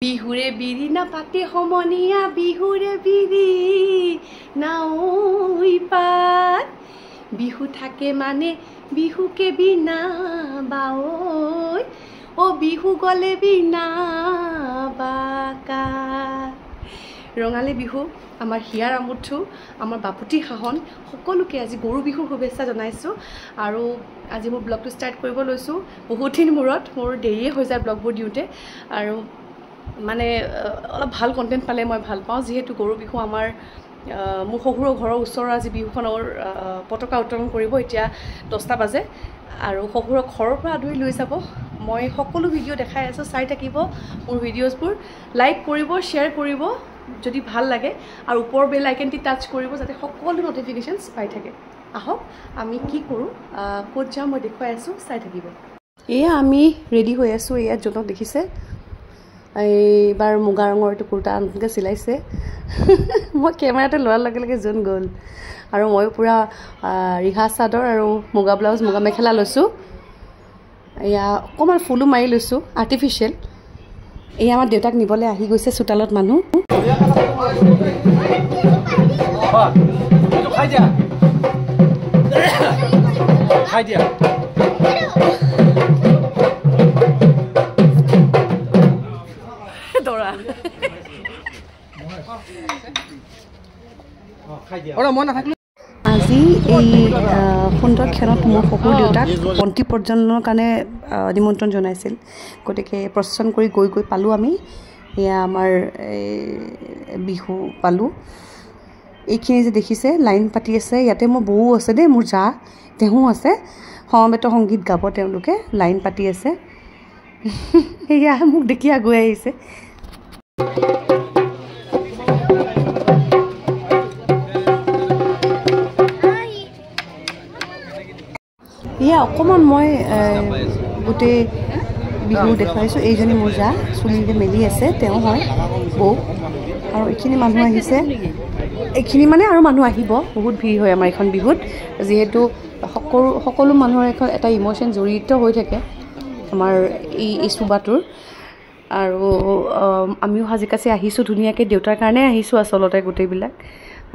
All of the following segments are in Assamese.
বিহুৰে বিৰি নাপাতে সমনীয়া বিহুৰে বিৰি নাওই পাত বিহু থাকে মানে বিহুকে বিনা বাঐ ও বিহু গলে বিনা বাকা ৰঙালী বিহু আমাৰ হিয়াৰ আমুঠু আমাৰ বাপুতি শাহন সকলোকে আজি গৰু বিহুৰ শুভেচ্ছা জনাইছো আৰু আজি মই ব্লগটো ষ্টাৰ্ট কৰিব লৈছো বহুত দিন মূৰত মোৰ দেৰিয়ে হৈ যায় ব্লগবোৰ দিওঁতে আৰু মানে অলপ ভাল কন্টেন্ট পালে মই ভাল পাওঁ যেহেতু গৰু বিহু আমাৰ মোৰ শহুৰৰ ঘৰৰ ওচৰৰ আজি বিহুখনৰ পতাকা উত্তোলন কৰিব এতিয়া 10টা বাজে আৰু শহুৰৰ ঘৰৰ পৰা আদৰি লৈ যাব মই সকলো ভিডিঅ' দেখাই আছো চাই থাকিব মোৰ ভিডিঅ'ছবোৰ লাইক কৰিব শ্বেয়াৰ কৰিব যদি ভাল লাগে আৰু ওপৰ বেল আইকনটি টাচ কৰিব যাতে সকলো নটিফিকেশনছ পাই থাকে আহক আমি কি কৰো ক'ত যাম মই দেখুৱাই আছো চাই থাকিব এয়া আমি ৰেডি হৈ আছো এয়া জনক দেখিছে এইবাৰ মুগা ৰঙৰ এইটো কুৰ্তা আনকে চিলাইছে মই কেমেৰাতে লোৱাৰ লগে লগে জোন গ'ল আৰু মই পুৰা ৰিহা চাদৰ আৰু মুগা ব্লাউজ মুগা মেখেলা লৈছো এয়া অকমান ফুলো মাৰি লৈছো আৰ্টিফিশিয়াল এই আমাৰ দেউতাক নিবলে আহি গৈছে চুটালত মানুহ খাই দিয়া দৰা আজি এই সুন্দৰ ক্ষণত মোৰ শহুৰ দেউতাক বন্তি প্ৰজ্বলনৰ কাৰণে নিমন্ত্ৰণ জনাইছিল গতিকে প্ৰস্থান কৰি গৈ পালোঁ আমি এয়া আমাৰ বিহু পালোঁ এইখিনি যে দেখিছে লাইন পাতি আছে ইয়াতে মোৰ বৌ আছে দেই মোৰ জা তেহু আছে সমবেত সংগীত গাব তেওঁলোকে লাইন পাতি আছে এয়া মোক দেখি আগুৱাই আহিছে এয়া অকণমান মই গোটেই বিহু দেখুৱাইছোঁ এইজনী মোৰ জা চুলিৰে মেলি আছে তেওঁ হয় বৌ আৰু এইখিনি মানুহ আহিছে এইখিনি মানে আৰু মানুহ আহিব বহুত ভিৰ হয় আমাৰ এখন বিহুত যিহেতু সকলো মানুহৰ এখন এটা ইম'শ্যন জড়িত হৈ থাকে আমাৰ এই চুবাটোৰ আৰু আমিও সাজি কাচি আহিছোঁ ধুনীয়াকৈ দেউতাৰ কাৰণে আহিছোঁ আচলতে গোটেইবিলাক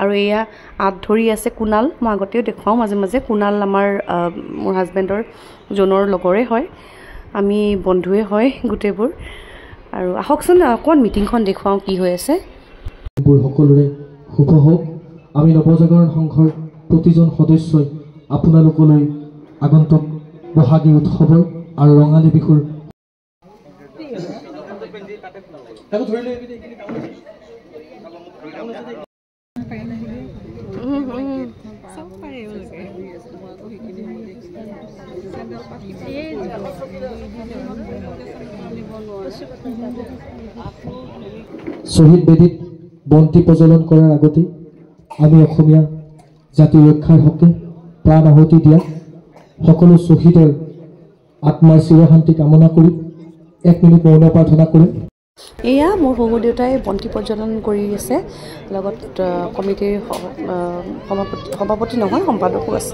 আৰু এয়া আঁত ধৰি আছে কুণাল মই আগতেও দেখুৱাওঁ মাজে মাজে কুণাল আমাৰ মোৰ হাজবেণ্ডৰ জনৰ লগৰে হয় আমি বন্ধুৱে হয় গোটেইবোৰ আৰু আহকচোন অকণ মিটিংখন দেখুৱাওঁ কি হৈ আছে সকলোৰে শুভ হওক আমি নৱজাগৰণ সংঘৰ প্ৰতিজন সদস্যই আপোনালোকলৈ আগন্তুক বহাগী উৎসৱৰ আৰু ৰঙালী বিহুৰ শ্বহীদ বেদীত বন্তি প্ৰজ্বলন কৰাৰ আগতে আমি অসমীয়া জাতি ৰক্ষাৰ হকে প্ৰাণ আহুতি দিয়া সকলো শ্বহীদৰ আত্মাৰ চিৰশান্তি কামনা কৰি 1 মিনিট মৌন প্ৰাৰ্থনা কৰিম এয়া মোৰ শহুৰ দেউতাই বন্তি প্ৰজ্বলন কৰি আছে লগত কমিটিৰ সভাপতি নহয় সম্পাদকো আছে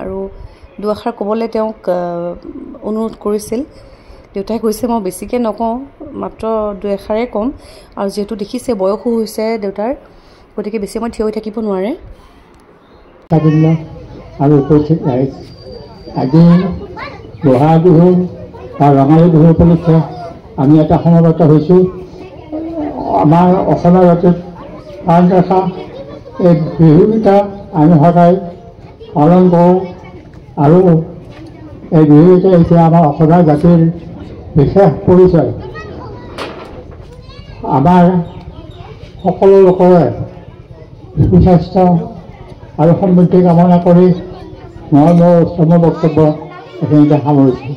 আৰু দুআষাৰ ক'বলৈ তেওঁক অনুৰোধ কৰিছিল দেউতাই কৈছে মই বেছিকৈ নকওঁ মাত্ৰ দুআষাৰে ক'ম আৰু যিহেতু দেখিছে বয়সো হৈছে দেউতাৰ গতিকে বেছি মই থিয় হৈ থাকিব নোৱাৰে আৰু উপস্থিত ৰাইজ আজি বহাগ বিহু বা ৰঙালী বিহু উপলক্ষে আমি এটা সমবেত হৈছোঁ আমাৰ অসমীয়া জাতিত প্ৰাণ ৰখা এই বিহুকেইটা আমি সদায় পালন কৰোঁ আৰু এই বিহুকেইটা এতিয়া আমাৰ অসমীয়া জাতিৰ বিশেষ পৰিচয় আমাৰ সকলো লোকৰে সুস্বাস্থ্য আৰু সমৃদ্ধি কামনা কৰি মই মোৰ উত্তম বক্তব্য এইখিনিতে সামৰিছোঁ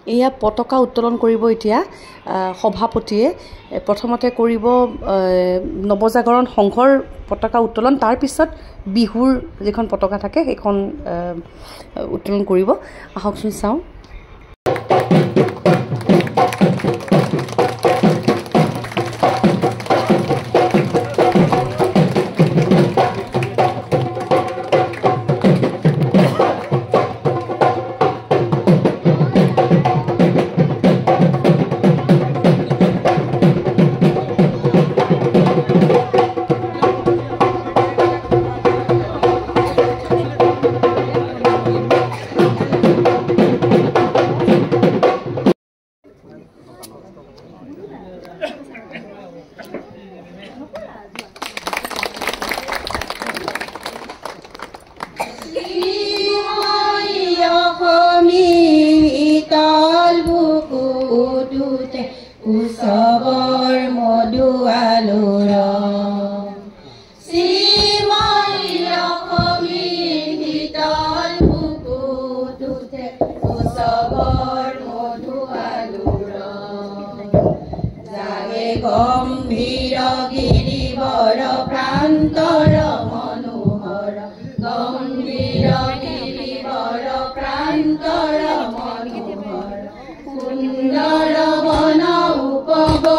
এয়া পতাকা উত্তোলন কৰিব এতিয়া সভাপতিয়ে প্ৰথমতে কৰিব নৱজাগৰণ সংঘৰ পতাকা উত্তোলন তাৰ পিছত বিহুৰ যিখন পতাকা থাকে সেইখন উত্তোলন কৰিব আহকচোন চাওঁ বুকুটোতে উৎসৱৰ মধু আলোড়ন শ্ৰীময়ী লক্ষ্মীৰ শীতল বুকুটোতে উৎসৱৰ মধু আলোড়ন জাগে গম্ভীৰ গিৰিবৰ প্ৰান্তৰ মনোহৰ গম্ভীৰ গিৰিবৰ প্ৰান্তৰ মনোহৰ সুন্দৰ বন উপবন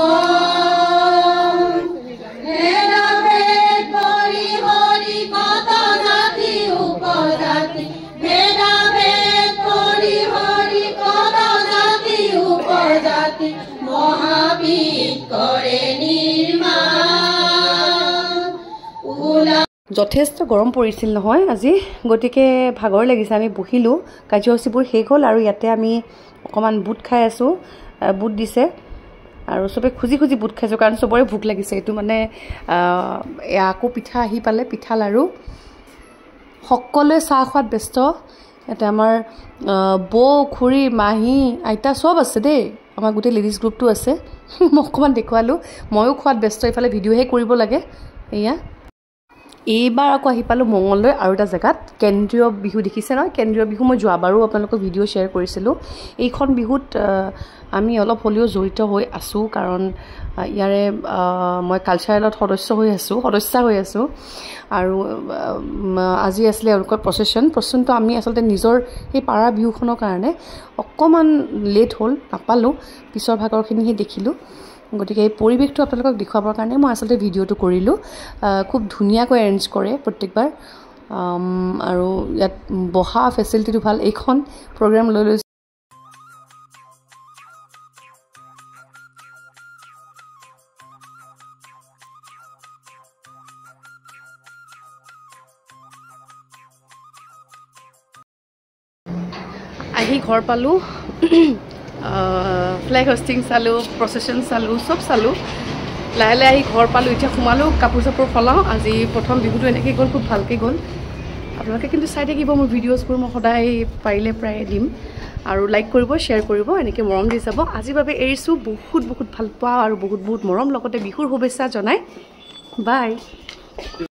ভেদাভেদ কৰি হৰি কত জাতি উপজাতি ভেদাভেদ কৰি হৰি কত জাতি উপজাতি মহাবীৰ কৰে নিৰ্মাণ যথেষ্ট গৰম পৰিছিল নহয় আজি গতিকে ভাগৰ লাগিছে আমি বহিলোঁ কাৰ্যসূচীবোৰ শেষ হ'ল আৰু ইয়াতে আমি অকণমান বুট খাই আছোঁ বুট দিছে আৰু চবে খুজি খুজি বুট খাইছোঁ কাৰণ চবৰে ভোক লাগিছে এইটো মানে আকৌ পিঠা আহি পালে পিঠা লাৰু সকলোৱে চাহ খোৱাত ব্যস্ত ইয়াতে আমাৰ বৌ খুৰী মাহী আইতা চব আছে দেই আমাৰ গোটেই লেডিজ গ্ৰুপটো আছে মই অকণমান দেখুৱালোঁ ময়ো খোৱাত ব্যস্ত এইফালে ভিডিঅ'হে কৰিব লাগে এয়া এইবাৰ আকৌ আহি পালোঁ মঙলদৈ আৰু এটা জেগাত কেন্দ্ৰীয় বিহু দেখিছে নহয় কেন্দ্ৰীয় বিহু মই যোৱাবাৰো আপোনালোকক ভিডিঅ' শ্বেয়াৰ কৰিছিলোঁ এইখন বিহুত আমি অলপ হ'লেও জড়িত হৈ আছোঁ কাৰণ ইয়াৰে মই কালচাৰেলত সদস্যা হৈ আছোঁ আৰু আজি আছিলে এওঁলোকৰ প্ৰচেশ্যনটো আমি আচলতে নিজৰ সেই পাৰা বিহুখনৰ কাৰণে অকণমান লেট হ'ল নাপালোঁ পিছৰ ভাগৰখিনিহে দেখিলোঁ গতিকে এই পৰিৱেশটো আপোনালোকক দেখুৱাবৰ কাৰণে মই আচলতে ভিডিঅ'টো কৰিলোঁ খুব ধুনীয়াকৈ এৰেঞ্জ কৰে প্ৰত্যেকবাৰ আৰু ইয়াত বহা ফেচিলিটিটো ভাল এইখন প্ৰগ্ৰেম লৈ লৈছে আহি ঘৰ পালোঁ ফ্লেগ হোষ্টিং চালোঁ প্ৰচেশ্যন চালোঁ চব চালোঁ লাহে লাহে আহি ঘৰ পালোঁ এতিয়া সোমালোঁ কাপোৰ চাপোৰ সলাওঁ আজি প্ৰথম বিহুটো এনেকৈ গ'ল খুব ভালকৈ গ'ল আপোনালোকে কিন্তু চাই থাকিব মোৰ ভিডিঅ'জবোৰ মই সদায় পাৰিলে প্ৰায়ে দিম আৰু লাইক কৰিব শ্বেয়াৰ কৰিব এনেকৈ মৰম দি যাব আজিৰ বাবে এৰিছোঁ বহুত বহুত ভাল পোৱা আৰু বহুত বহুত মৰম লগতে বিহুৰ শুভেচ্ছা জনাই বাই